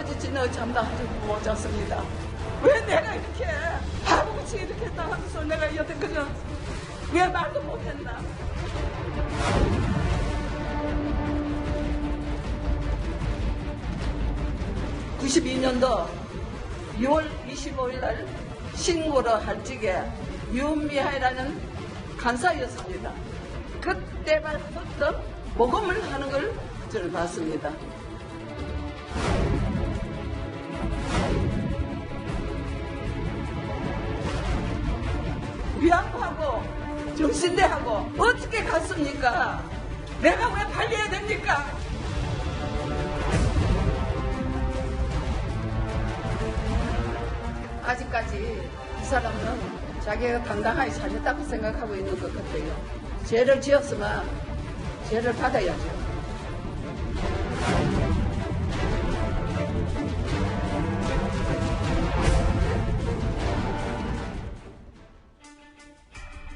아버지 지나 잠도 못 잤습니다. 왜 내가 이렇게 바보같이 이렇게 나가면서 내가 여태까지 왜 말도 못했나? 92년도 6월 25일 날 신고를 할 적에 윤미하이라는 간사였습니다. 그때부터 모금을 하는 걸 저는 봤습니다. 위안부하고 정신대하고 어떻게 갔습니까? 내가 왜 팔려야 됩니까? 아직까지 이 사람은 자기가 당당하게 잘했다고 생각하고 있는 것 같아요. 죄를 지었으면 죄를 받아야죠.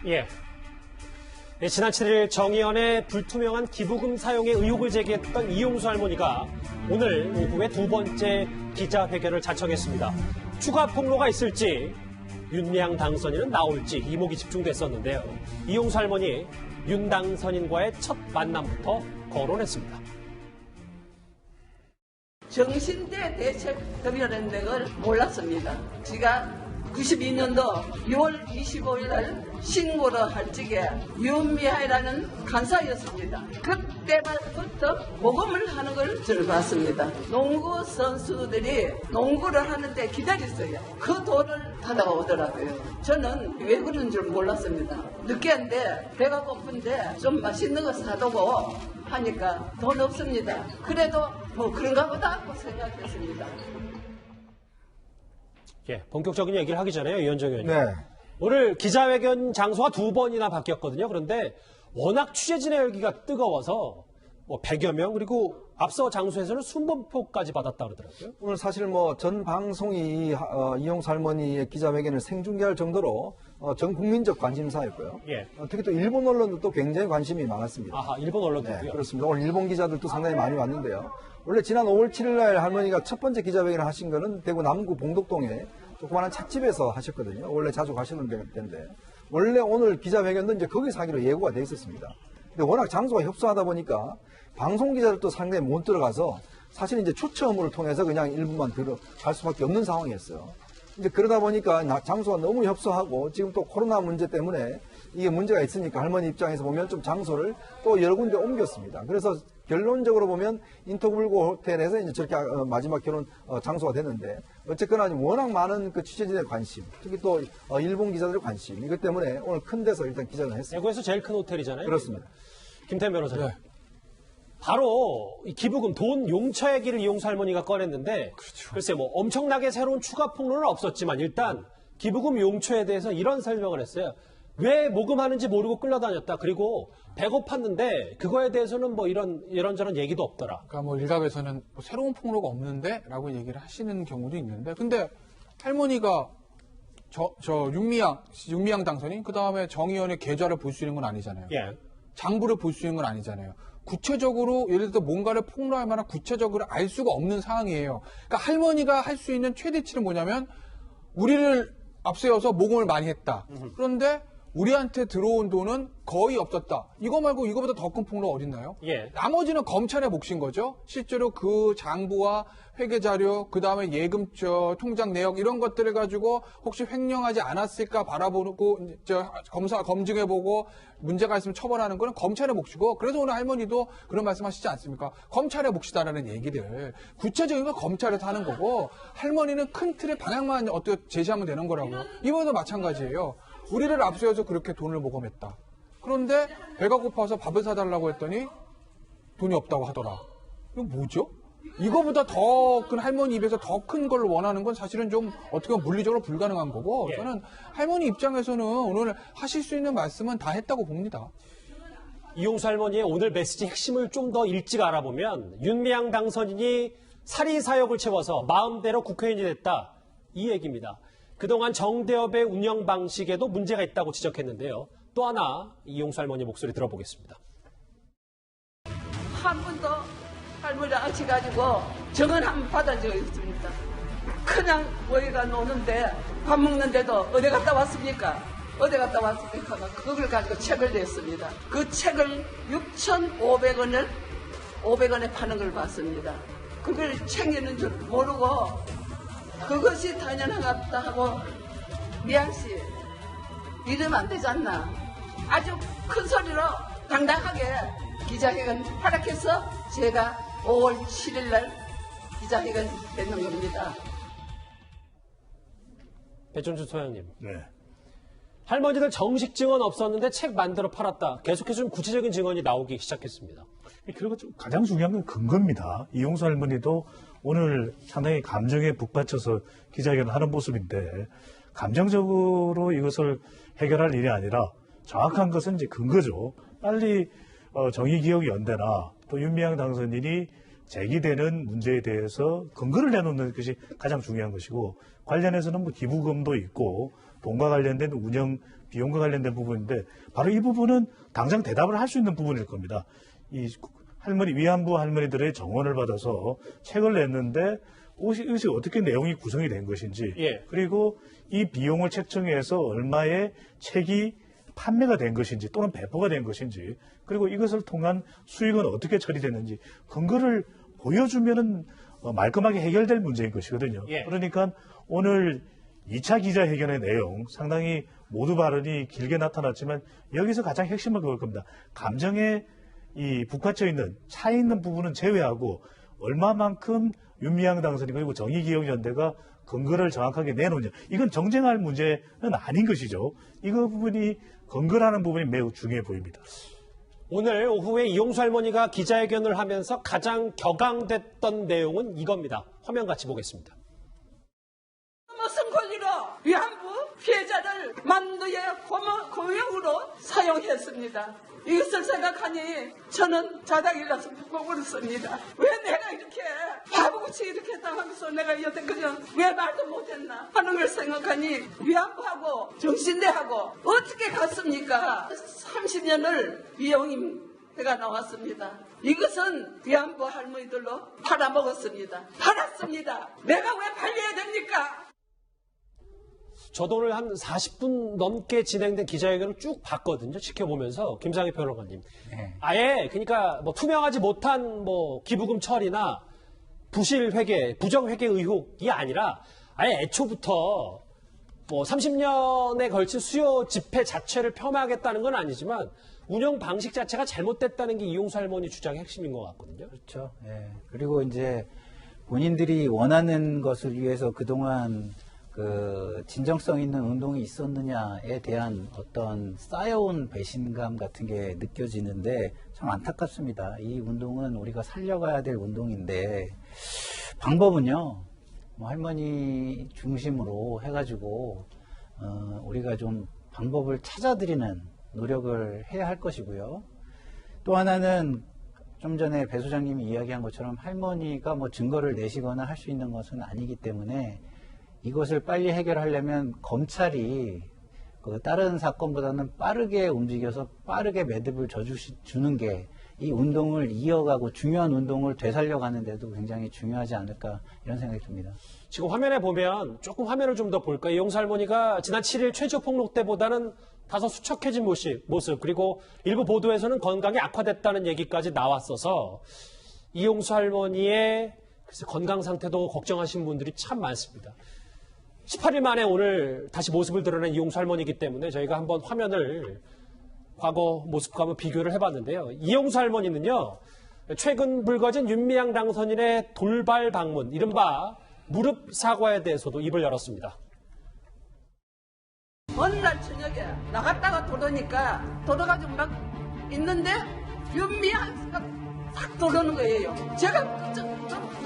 예. 네, 지난 7일 정의연의 불투명한 기부금 사용의 의혹을 제기했던 이용수 할머니가 오늘 오후에 두 번째 기자회견을 자청했습니다. 추가 폭로가 있을지, 윤미향 당선인은 나올지 이목이 집중됐었는데요. 이용수 할머니, 윤 당선인과의 첫 만남부터 거론했습니다. 정신대 대책협의회라는 걸 몰랐습니다. 제가 92년도 6월 25일 날 신고를 할 적에 윤미하이라는 간사였습니다. 그때부터 모금을 하는 걸 저는 봤습니다. 농구 선수들이 농구를 하는데 기다렸어요. 그 돈을 받아오더라고요. 저는 왜 그런 줄 몰랐습니다. 늦게인데 배가 고픈데 좀 맛있는 거 사두고 하니까 돈 없습니다. 그래도 뭐 그런가 보다 하고 생각했습니다. 예, 본격적인 얘기를 하기 전에요, 이현정 의원님. 네. 오늘 기자회견 장소가 두 번이나 바뀌었거든요. 그런데 워낙 취재진의 열기가 뜨거워서 100여 명, 그리고 앞서 장소에서는 순번표까지 받았다 그러더라고요. 오늘 사실 전 방송이 이용수 할머니의 기자회견을 생중계할 정도로 전 국민적 관심사였고요. 예. 특히 또 일본 언론도 굉장히 관심이 많았습니다. 아하, 일본 언론도요? 네, 그렇습니다. 오늘 일본 기자들도 상당히 많이 왔는데요. 원래 지난 5월 7일 날 할머니가 첫 번째 기자회견을 하신 거는 대구 남구 봉덕동에 조그마한 찻집에서 하셨거든요. 원래 자주 가시는 데인데 원래 오늘 기자회견도 이제 거기서 하기로 예고가 돼 있었습니다. 근데 워낙 장소가 협소하다 보니까 방송 기자들도 상당히 못 들어가서 사실 이제 추첨 업무를 통해서 그냥 일부만 들어갈 수밖에 없는 상황이었어요. 이제 그러다 보니까 장소가 너무 협소하고 지금 또 코로나 문제 때문에 이게 문제가 있으니까 할머니 입장에서 보면 좀 장소를 또 여러 군데 옮겼습니다. 그래서 결론적으로 보면 인터불고 호텔에서 이제 저렇게 마지막 결혼 장소가 됐는데 어쨌거나 워낙 많은 그 취재진의 관심, 특히 또 일본 기자들의 관심 이것 때문에 오늘 큰 데서 일단 기자회견을 했습니다. 대구에서 제일 큰 호텔이잖아요. 그렇습니다. 김태현 변호사님. 네. 바로 이 기부금 돈 용처 얘기를 이용수 할머니가 꺼냈는데 그렇죠. 글쎄 엄청나게 새로운 추가 폭로는 없었지만 일단 기부금 용처에 대해서 이런 설명을 했어요. 왜 모금하는지 모르고 끌려다녔다. 그리고 배고팠는데 그거에 대해서는 이런저런 얘기도 없더라. 그러니까 일각에서는 새로운 폭로가 없는데 라고 얘기를 하시는 경우도 있는데 근데 할머니가 윤미향 당선인 그다음에 정의연의 계좌를 볼 수 있는 건 아니잖아요. 예. 장부를 볼 수 있는 건 아니잖아요. 구체적으로 예를 들어 뭔가를 폭로할 만한 구체적으로 알 수가 없는 상황이에요. 그러니까 할머니가 할 수 있는 최대치는 뭐냐면 우리를 앞세워서 모금을 많이 했다. 그런데 우리한테 들어온 돈은 거의 없었다. 이거 말고 이거보다 더 큰 폭로가 어딨나요? 예. 나머지는 검찰의 몫인 거죠. 실제로 그 장부와 회계자료, 그 다음에 예금 통장 내역 이런 것들을 가지고 혹시 횡령하지 않았을까 바라보고 검증해보고 문제가 있으면 처벌하는 거는 검찰의 몫이고 그래서 오늘 할머니도 그런 말씀하시지 않습니까? 검찰의 몫이다라는 얘기를 구체적인 건 검찰에서 하는 거고 할머니는 큰 틀의 방향만 어떻게 제시하면 되는 거라고요. 이번에도 마찬가지예요. 우리를 앞세워서 그렇게 돈을 모금했다. 그런데 배가 고파서 밥을 사달라고 했더니 돈이 없다고 하더라. 이거 뭐죠? 이거보다 더 큰 할머니 입에서 더 큰 걸 원하는 건 사실은 좀 어떻게 보면 물리적으로 불가능한 거고 저는 할머니 입장에서는 오늘 하실 수 있는 말씀은 다 했다고 봅니다. 이용수 할머니의 오늘 메시지 핵심을 좀 더 일찍 알아보면 윤미향 당선인이 사리사욕을 채워서 마음대로 국회의원이 됐다. 이 얘기입니다. 그동안 정대협의 운영 방식에도 문제가 있다고 지적했는데요. 또 하나 이용수 할머니 목소리 들어보겠습니다. 한 번도 할머니를 앉혀가지고 정을 한번 받은 적이 있습니다. 그냥 모이가 노는데 밥 먹는데도 어디 갔다 왔습니까? 어디 갔다 왔습니까? 그걸 가지고 책을 냈습니다. 그 책을 6,500원을 500원에 파는 걸 봤습니다. 그걸 챙기는 줄 모르고 그것이 당연한갑다 하고 미양씨 이러면 안 되지 않나? 아주 큰 소리로 당당하게 기자회견 허락해서 제가 5월 7일 날 기자회견 되는 겁니다. 배종준 소장님. 네. 할머니들 정식 증언 없었는데 책 만들어 팔았다. 계속해서 좀 구체적인 증언이 나오기 시작했습니다. 그리고 좀 가장 중요한 건 근거입니다. 이용수 할머니도 오늘 상당히 감정에 북받쳐서 기자회견을 하는 모습인데 감정적으로 이것을 해결할 일이 아니라 정확한 것은 이제 근거죠. 빨리 정의기억연대나 또 윤미향 당선인이 제기되는 문제에 대해서 근거를 내놓는 것이 가장 중요한 것이고 관련해서는 뭐 기부금도 있고 돈과 관련된 운영 비용과 관련된 부분인데 바로 이 부분은 당장 대답을 할 수 있는 부분일 겁니다. 이 할머니 위안부 할머니들의 정원을 받아서 책을 냈는데 이것이 어떻게 내용이 구성이 된 것인지 예. 그리고 이 비용을 책정해서 얼마의 책이 판매가 된 것인지 또는 배포가 된 것인지 그리고 이것을 통한 수익은 어떻게 처리됐는지 근거를 보여주면은 말끔하게 해결될 문제인 것이거든요. 예. 그러니까 오늘 2차 기자회견의 내용 상당히 모두 발언이 길게 나타났지만 여기서 가장 핵심은 그걸 겁니다. 감정에 이 북받쳐 있는 차 있는 부분은 제외하고 얼마만큼 윤미향 당선인 그리고 정의기억연대가 근거를 정확하게 내놓냐. 이건 정쟁할 문제는 아닌 것이죠. 이거 부분이 근거라는 부분이 매우 중요해 보입니다. 오늘 오후에 이용수 할머니가 기자회견을 하면서 가장 격앙됐던 내용은 이겁니다. 화면 같이 보겠습니다. 무슨 권리로 위안부 피해자를 만두의 고용으로 사용했습니다. 이것을 생각하니 저는 자닥일라서 울었습니다. 왜 내가 이렇게 바보같이 이렇게 당하면서 내가 여태까지 왜 말도 못했나 하는 걸 생각하니 위안부하고 정신대하고 어떻게 갔습니까? 30년을 비용임해가 나왔습니다. 이것은 위안부 할머니들로 팔아먹었습니다. 팔았습니다. 내가 왜 팔려야 됩니까? 저도 오늘 한 40분 넘게 진행된 기자회견을 쭉 봤거든요. 지켜보면서 김상희 평론가님. 네. 아예 그러니까 뭐 투명하지 못한 뭐 기부금 처리나 부실 회계, 부정 회계 의혹이 아니라 아예 애초부터 뭐 30년에 걸친 수요 집회 자체를 폄하하겠다는 건 아니지만 운영 방식 자체가 잘못됐다는 게 이용수 할머니 주장의 핵심인 것 같거든요. 그렇죠. 예. 그리고 이제 본인들이 원하는 것을 위해서 그동안 그 진정성 있는 운동이 있었느냐에 대한 어떤 쌓여온 배신감 같은 게 느껴지는데 참 안타깝습니다. 이 운동은 우리가 살려가야 될 운동인데 방법은요, 뭐 할머니 중심으로 해가지고 우리가 좀 방법을 찾아드리는 노력을 해야 할 것이고요. 또 하나는 좀 전에 배 소장님이 이야기한 것처럼 할머니가 뭐 증거를 내시거나 할 수 있는 것은 아니기 때문에 이것을 빨리 해결하려면 검찰이 그 다른 사건보다는 빠르게 움직여서 빠르게 매듭을 주는 게 이 운동을 이어가고 중요한 운동을 되살려가는 데도 굉장히 중요하지 않을까 이런 생각이 듭니다. 지금 화면에 보면 조금 화면을 좀 더 볼까요? 이용수 할머니가 지난 7일 최저폭력 때보다는 다소 수척해진 모습 그리고 일부 보도에서는 건강이 악화됐다는 얘기까지 나왔어서 이용수 할머니의 건강 상태도 걱정하신 분들이 참 많습니다. 18일 만에 오늘 다시 모습을 드러낸 이용수 할머니이기 때문에 저희가 한번 화면을 과거 모습과 한번 비교를 해봤는데요. 이용수 할머니는요, 최근 불거진 윤미향 당선인의 돌발 방문, 이른바 무릎 사과에 대해서도 입을 열었습니다. 어느 날 저녁에 나갔다가 돌아가지고 막 있는데 윤미향씨가 탁 들어오는 거예요. 제가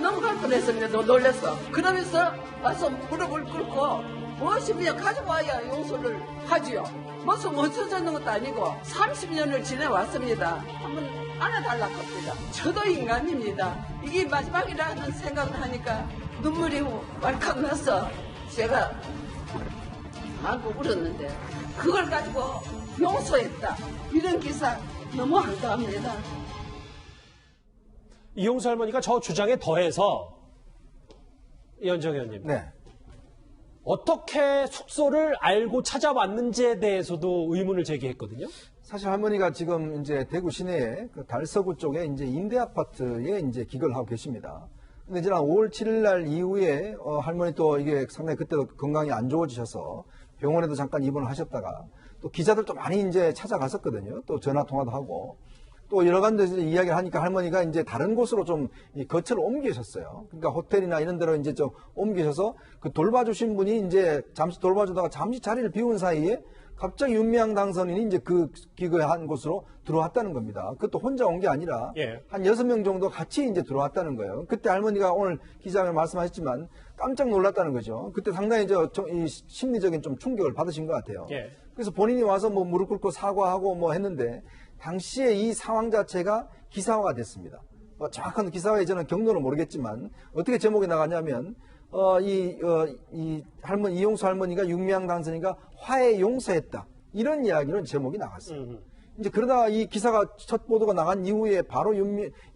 넘어갈 뻔했습니다. 놀라서. 그러면서 와서 무릎을 꿇고 무엇이면 가져와야 용서를 하지요. 무슨 멋져졌는 것도 아니고 30년을 지내왔습니다. 한번 안아달라고 합니다. 저도 인간입니다. 이게 마지막이라는 생각을 하니까 눈물이 왈칵 나서 제가 하고 울었는데 그걸 가지고 용서했다. 이런 기사 너무 안타합니다. 이용수 할머니가 저 주장에 더해서 이현정 의원님. 네. 어떻게 숙소를 알고 찾아왔는지에 대해서도 의문을 제기했거든요. 사실 할머니가 지금 이제 대구 시내에 그 달서구 쪽에 이제 임대 아파트에 이제 기거를 하고 계십니다. 근데 지난 5월 7일 날 이후에 할머니 또 이게 상당히 그때도 건강이 안 좋아지셔서 병원에도 잠깐 입원을 하셨다가 또 기자들도 많이 이제 찾아갔었거든요. 또 전화 통화도 하고 또 여러 가지 이야기를 하니까 할머니가 이제 다른 곳으로 좀 이 거처를 옮기셨어요. 그러니까 호텔이나 이런 데로 이제 좀 옮기셔서 그 돌봐주신 분이 이제 잠시 돌봐주다가 잠시 자리를 비운 사이에 갑자기 윤미향 당선인이 이제 그 기거한 곳으로 들어왔다는 겁니다. 그것도 혼자 온 게 아니라 예. 한 6명 정도 같이 이제 들어왔다는 거예요. 그때 할머니가 오늘 기자회견 말씀하셨지만 깜짝 놀랐다는 거죠. 그때 상당히 이 심리적인 좀 충격을 받으신 것 같아요. 예. 그래서 본인이 와서 뭐 무릎 꿇고 사과하고 뭐 했는데 당시에 이 상황 자체가 기사화가 됐습니다. 정확한 기사화의 저는 경로는 모르겠지만 어떻게 제목이 나가냐면 할머니 이용수 할머니가 윤미향 당선인과 화해 용서했다 이런 이야기는 제목이 나갔어요. 이제 그러다가 이 기사가 첫 보도가 나간 이후에 바로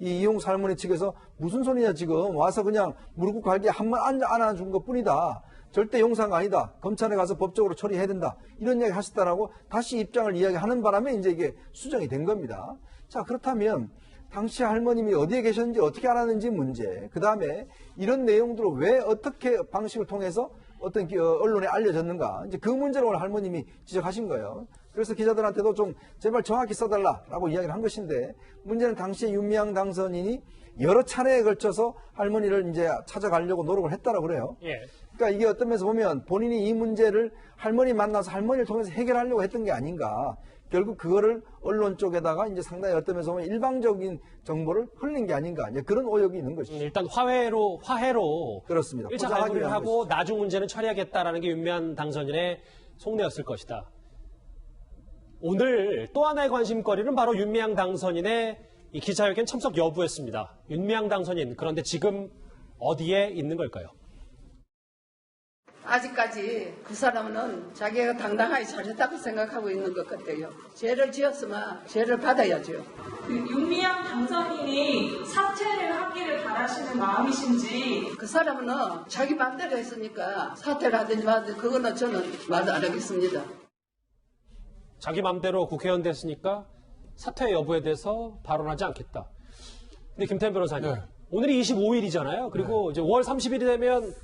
이용수 할머니 측에서 무슨 소리냐 지금 와서 그냥 무릎 꿇고 할게 한 번 안아준 것 뿐이다. 절대 용서가 아니다. 검찰에 가서 법적으로 처리해야 된다. 이런 이야기 하셨다라고 다시 입장을 이야기하는 바람에 이제 이게 수정이 된 겁니다. 자, 그렇다면 당시 할머님이 어디에 계셨는지 어떻게 알았는지 문제. 그 다음에 이런 내용들을 왜 어떻게 방식을 통해서 어떤 언론에 알려졌는가. 이제 그 문제를 오늘 할머님이 지적하신 거예요. 그래서 기자들한테도 좀 제발 정확히 써달라라고 이야기를 한 것인데 문제는 당시에 윤미향 당선인이 여러 차례에 걸쳐서 할머니를 이제 찾아가려고 노력을 했다라고 그래요. 예. 그러니까 이게 어떤 면에서 보면 본인이 이 문제를 할머니 만나서 할머니를 통해서 해결하려고 했던 게 아닌가. 결국 그거를 언론 쪽에다가 이제 상당히 어떤 면에서 보면 일방적인 정보를 흘린 게 아닌가. 이제 그런 오역이 있는 것이죠. 일단 화해로 그렇습니다. 1차 발굴을 하고 나중 문제는 처리하겠다라는 게 윤미향 당선인의 속내였을 것이다. 오늘 또 하나의 관심거리는 바로 윤미향 당선인의 이 기자회견 참석 여부였습니다. 윤미향 당선인, 그런데 지금 어디에 있는 걸까요? 아직까지 그 사람은 자기가 당당하게 잘했다고 생각하고 있는 것 같아요. 죄를 지었으면 죄를 받아야죠. 그 윤미향 당선인이 사퇴를 하기를 바라시는 마음이신지. 그 사람은 자기 마음대로 했으니까 사퇴를 하든지 말든지 그거는 저는 말 안 하겠습니다. 자기 맘대로 국회의원 됐으니까 사퇴 여부에 대해서 발언하지 않겠다. 근데 김태현 변호사님, 네. 오늘이 25일이잖아요. 그리고 이제 5월 30일이 되면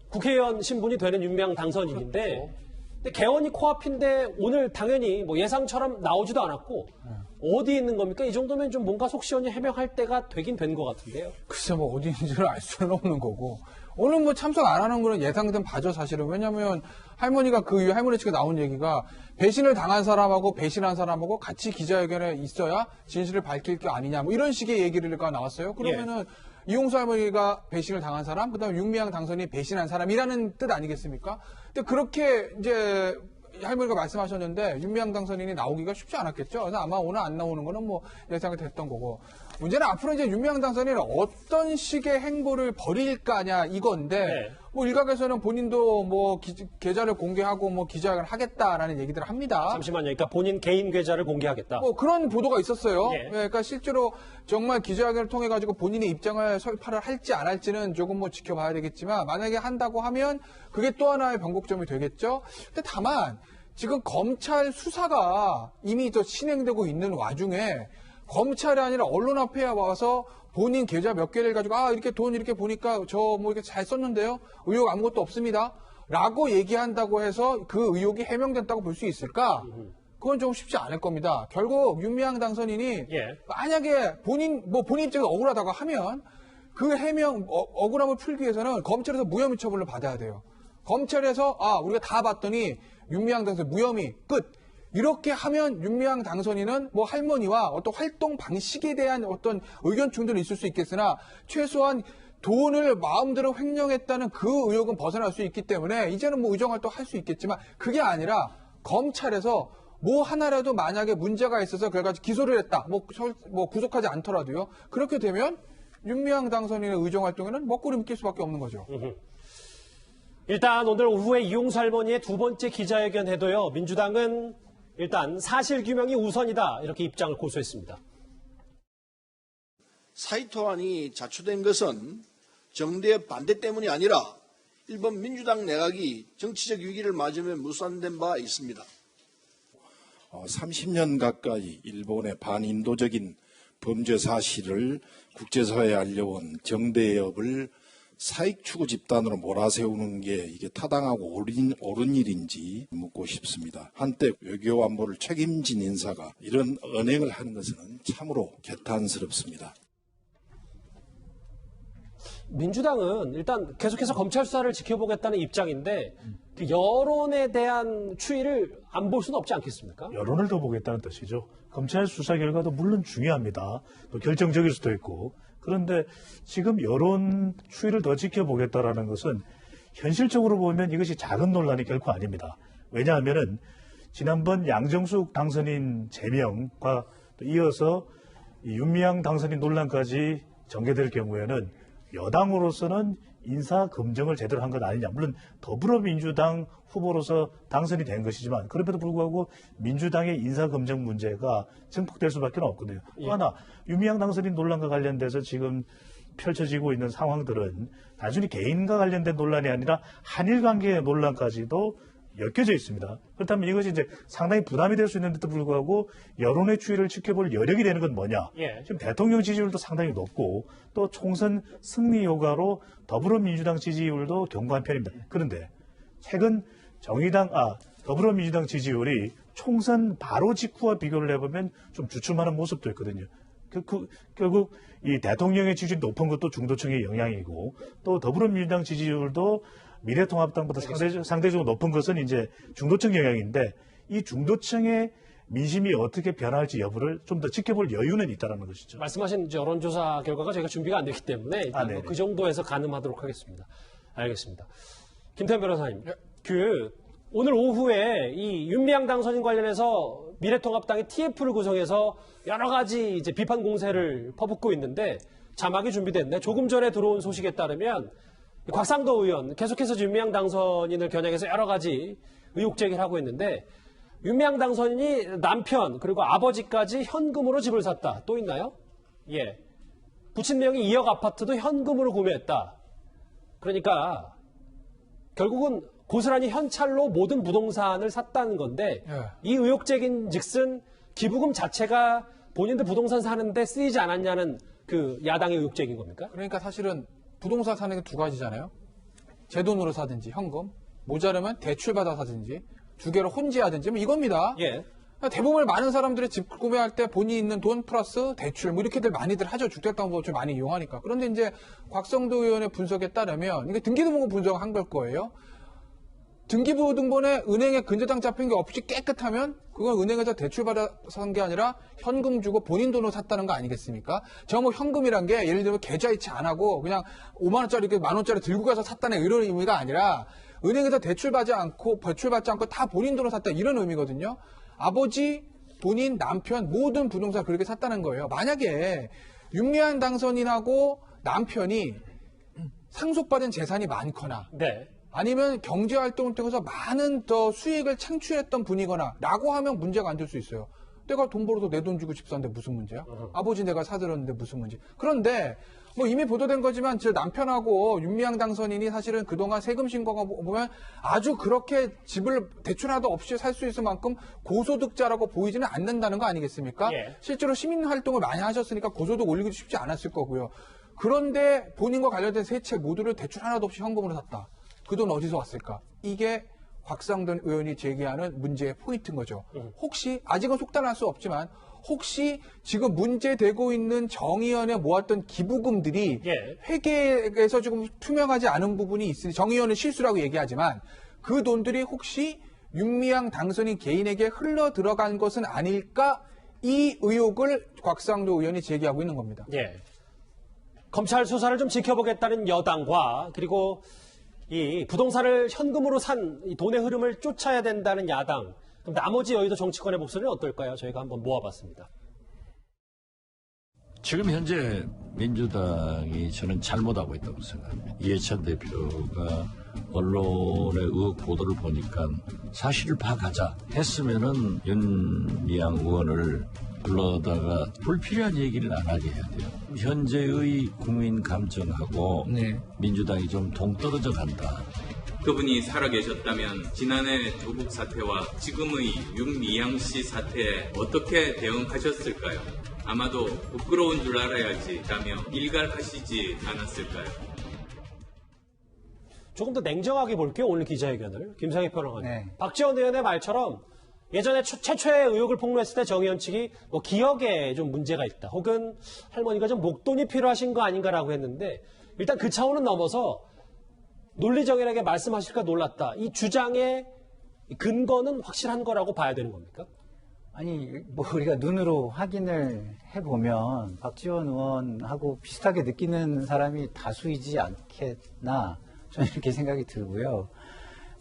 국회의원 신분이 되는 윤미향 당선인인데, 근데 개헌이 코앞인데 오늘 당연히 뭐 예상처럼 나오지도 않았고 어디 있는 겁니까? 이 정도면 좀 뭔가 속 시원히 해명할 때가 되긴 된 것 같은데요. 글쎄 뭐 어디 있는지를 알 수는 없는 거고 오늘 뭐 참석 안 하는 거는 예상된 바죠 사실은. 왜냐하면 할머니가 그 이후 할머니 측에 나온 얘기가 배신을 당한 사람하고 배신한 사람하고 같이 기자회견에 있어야 진실을 밝힐 게 아니냐 뭐 이런 식의 얘기가 나왔어요. 그러면은 이용수 할머니가 배신을 당한 사람, 그다음에 윤미향 당선인이 배신한 사람이라는 뜻 아니겠습니까? 근데 그렇게 이제 할머니가 말씀하셨는데 윤미향 당선인이 나오기가 쉽지 않았겠죠. 그래서 아마 오늘 안 나오는 거는 뭐 예상이 됐던 거고. 문제는 앞으로 이제 윤미향 당선인이 어떤 식의 행보를 벌일 거냐 이건데 네. 뭐 일각에서는 본인도 뭐 계좌를 공개하고 뭐 기자회견을 하겠다라는 얘기들을 합니다. 잠시만요. 그러니까 본인 개인 계좌를 공개하겠다. 뭐 그런 보도가 있었어요. 예. 그러니까 실제로 정말 기자회견을 통해 가지고 본인의 입장을 설파를 할지 안 할지는 조금 뭐 지켜봐야 되겠지만 만약에 한다고 하면 그게 또 하나의 변곡점이 되겠죠. 근데 다만 지금 검찰 수사가 이미 또 진행되고 있는 와중에 검찰이 아니라 언론 앞에 와서 본인 계좌 몇 개를 가지고 이렇게 돈 이렇게 보니까 저 뭐 이렇게 잘 썼는데요. 의혹 아무것도 없습니다. 라고 얘기한다고 해서 그 의혹이 해명됐다고 볼 수 있을까? 그건 좀 쉽지 않을 겁니다. 결국 윤미향 당선인이 만약에 본인 입장에서 억울하다고 하면 그 해명 억울함을 풀기 위해서는 검찰에서 무혐의 처분을 받아야 돼요. 검찰에서 우리가 다 봤더니 윤미향 당선인 무혐의 끝. 이렇게 하면 윤미향 당선인은 뭐 할머니와 어떤 활동 방식에 대한 어떤 의견 충돌이 있을 수 있겠으나 최소한 돈을 마음대로 횡령했다는 그 의혹은 벗어날 수 있기 때문에 이제는 뭐 의정활동 할 수 있겠지만 그게 아니라 검찰에서 뭐 하나라도 만약에 문제가 있어서 그걸 가지고 기소를 했다. 뭐 구속하지 않더라도요. 그렇게 되면 윤미향 당선인의 의정활동에는 먹구름 묶일 수밖에 없는 거죠. 일단 오늘 오후에 이용수 할머니의 두 번째 기자회견 해도요. 민주당은 일단 사실규명이 우선이다 이렇게 입장을 고수했습니다. 사이토안이 자초된 것은 정대의 반대 때문이 아니라 일본 민주당 내각이 정치적 위기를 맞으며 무산된 바 있습니다. 30년 가까이 일본의 반인도적인 범죄 사실을 국제사회에 알려온 정대협을 사익추구 집단으로 몰아세우는 게 이게 타당하고 옳은 일인지 묻고 싶습니다. 한때 외교안보를 책임진 인사가 이런 언행을 하는 것은 참으로 개탄스럽습니다. 민주당은 일단 계속해서 검찰 수사를 지켜보겠다는 입장인데 그 여론에 대한 추이를 안 볼 수는 없지 않겠습니까? 여론을 더 보겠다는 뜻이죠. 검찰 수사 결과도 물론 중요합니다. 또 결정적일 수도 있고. 그런데 지금 여론 추이를 더 지켜보겠다라는 것은 현실적으로 보면 이것이 작은 논란이 결코 아닙니다. 왜냐하면은 지난번 양정숙 당선인 제명과 또 이어서 이 윤미향 당선인 논란까지 전개될 경우에는 여당으로서는 인사 검증을 제대로 한 것 아니냐. 물론 더불어민주당 후보로서 당선이 된 것이지만 그럼에도 불구하고 민주당의 인사 검증 문제가 증폭될 수밖에 없거든요. 또 하나 윤미향 당선인 논란과 관련돼서 지금 펼쳐지고 있는 상황들은 단순히 개인과 관련된 논란이 아니라 한일 관계의 논란까지도 엮여져 있습니다. 그렇다면 이것이 이제 상당히 부담이 될 수 있는데도 불구하고 여론의 추이를 지켜볼 여력이 되는 건 뭐냐? 지금 대통령 지지율도 상당히 높고 또 총선 승리 효과로 더불어민주당 지지율도 견고한 편입니다. 그런데 최근 더불어민주당 지지율이 총선 바로 직후와 비교를 해보면 좀 주춤하는 모습도 있거든요. 결국 이 대통령의 지지율이 높은 것도 중도층의 영향이고 또 더불어민주당 지지율도 미래통합당보다 상대적으로 높은 것은 이제 중도층 영향인데 이 중도층의 민심이 어떻게 변할지 여부를 좀 더 지켜볼 여유는 있다는 것이죠. 말씀하신 여론조사 결과가 저희가 준비가 안 됐기 때문에 일단 그 정도에서 가늠하도록 하겠습니다. 알겠습니다. 김태현 변호사님, 오늘 오후에 이 윤미향 당선인 관련해서 미래통합당이 TF를 구성해서 여러 가지 이제 비판 공세를 퍼붓고 있는데 자막이 준비됐는데 조금 전에 들어온 소식에 따르면 곽상도 의원 계속해서 윤미향 당선인을 겨냥해서 여러 가지 의혹 제기를 하고 있는데 윤미향 당선인이 남편 그리고 아버지까지 현금으로 집을 샀다. 또 있나요? 부친 명의 2억 아파트도 현금으로 구매했다. 그러니까 결국은 고스란히 현찰로 모든 부동산을 샀다는 건데 이 의혹 제기인 즉슨 기부금 자체가 본인들 부동산 사는데 쓰이지 않았냐는 그 야당의 의혹 제기인 겁니까? 그러니까 사실은 부동산 사는 게 두 가지잖아요. 제 돈으로 사든지 현금, 모자르면 대출받아 사든지 두 개로 혼재하든지 뭐 이겁니다. 대부분 많은 사람들이 집 구매할 때 본인이 있는 돈 플러스 대출 뭐 이렇게들 많이들 하죠. 주택담보대출 많이 이용하니까. 그런데 이제 곽성도 의원의 분석에 따르면 이게 등기부등본 분석한 걸 거예요. 등기부등본에 은행에 근저당 잡힌 게 없이 깨끗하면 그건 은행에서 대출받아 산 게 아니라 현금 주고 본인 돈으로 샀다는 거 아니겠습니까? 제가 뭐 현금이란 게 예를 들면 계좌이체 안 하고 그냥 5만 원짜리, 만 원짜리 들고 가서 샀다는 이런 의미가 아니라 은행에서 대출받지 않고 다 본인 돈으로 샀다 이런 의미거든요. 아버지, 본인, 남편 모든 부동산 그렇게 샀다는 거예요. 만약에 윤미향 당선인하고 남편이 상속받은 재산이 많거나 아니면 경제활동을 통해서 많은 더 수익을 창출했던 분이거나 라고 하면 문제가 안 될 수 있어요. 내가 돈 벌어서 내 돈 주고 집 사는데 무슨 문제야? 아버지 내가 사들었는데 무슨 문제? 그런데 뭐 이미 보도된 거지만 제 남편하고 윤미향 당선인이 사실은 그동안 세금 신고가 보면 아주 그렇게 집을 대출 하나도 없이 살 수 있을 만큼 고소득자라고 보이지는 않는다는 거 아니겠습니까? 실제로 시민활동을 많이 하셨으니까 고소득 올리기도 쉽지 않았을 거고요. 그런데 본인과 관련된 세 채 모두를 대출 하나도 없이 현금으로 샀다. 그 돈 어디서 왔을까? 이게 곽상도 의원이 제기하는 문제의 포인트인 거죠. 혹시 아직은 속단할 수 없지만 혹시 지금 문제되고 있는 정의연에 모았던 기부금들이 회계에서 조금 투명하지 않은 부분이 있으니 정의연은 실수라고 얘기하지만 그 돈들이 혹시 윤미향 당선인 개인에게 흘러 들어간 것은 아닐까? 이 의혹을 곽상도 의원이 제기하고 있는 겁니다. 검찰 수사를 좀 지켜보겠다는 여당과 그리고 이 부동산을 현금으로 산 이 돈의 흐름을 쫓아야 된다는 야당. 그럼 나머지 여의도 정치권의 목소리는 어떨까요? 저희가 한번 모아봤습니다. 지금 현재 민주당이 저는 잘못하고 있다고 생각합니다. 이해찬 대표가 언론의 의혹 보도를 보니까 사실을 파악하자 했으면은 윤미향 의원을 그러다가 불필요한 얘기를 안 하게 해야 돼요. 현재의 국민 감정하고 민주당이 좀 동떨어져 간다. 그분이 살아계셨다면 지난해 조국 사태와 지금의 윤미향 씨 사태에 어떻게 대응하셨을까요? 아마도 부끄러운 줄 알아야지 라며 일갈하시지 않았을까요? 조금 더 냉정하게 볼게요. 오늘 기자회견을. 김상희 평론가님. 네. 박지원 의원의 말처럼 예전에 최초의 의혹을 폭로했을 때 정 의원 측이 뭐 기억에 좀 문제가 있다. 혹은 할머니가 좀 목돈이 필요하신 거 아닌가라고 했는데 일단 그 차원은 넘어서 논리정연하게 말씀하실까 놀랐다. 이 주장의 근거는 확실한 거라고 봐야 되는 겁니까? 아니, 뭐 우리가 눈으로 확인을 해보면 박지원 의원하고 비슷하게 느끼는 사람이 다수이지 않겠나 저는 이렇게 생각이 들고요.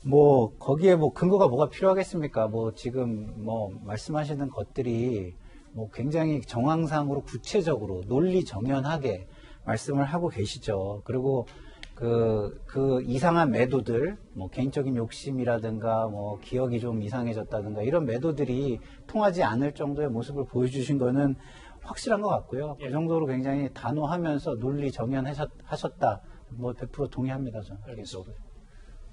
뭐 거기에 뭐 근거가 뭐가 필요하겠습니까? 뭐 지금 뭐 말씀하시는 것들이 뭐 굉장히 정황상으로 구체적으로 논리정연하게 말씀을 하고 계시죠. 그리고 그 이상한 매도들, 뭐 개인적인 욕심이라든가 뭐 기억이 좀 이상해졌다든가 이런 매도들이 통하지 않을 정도의 모습을 보여주신 거는 확실한 것 같고요. 그 정도로 굉장히 단호하면서 논리 정연하셨다. 뭐 100% 동의합니다, 저는. 알겠습니다.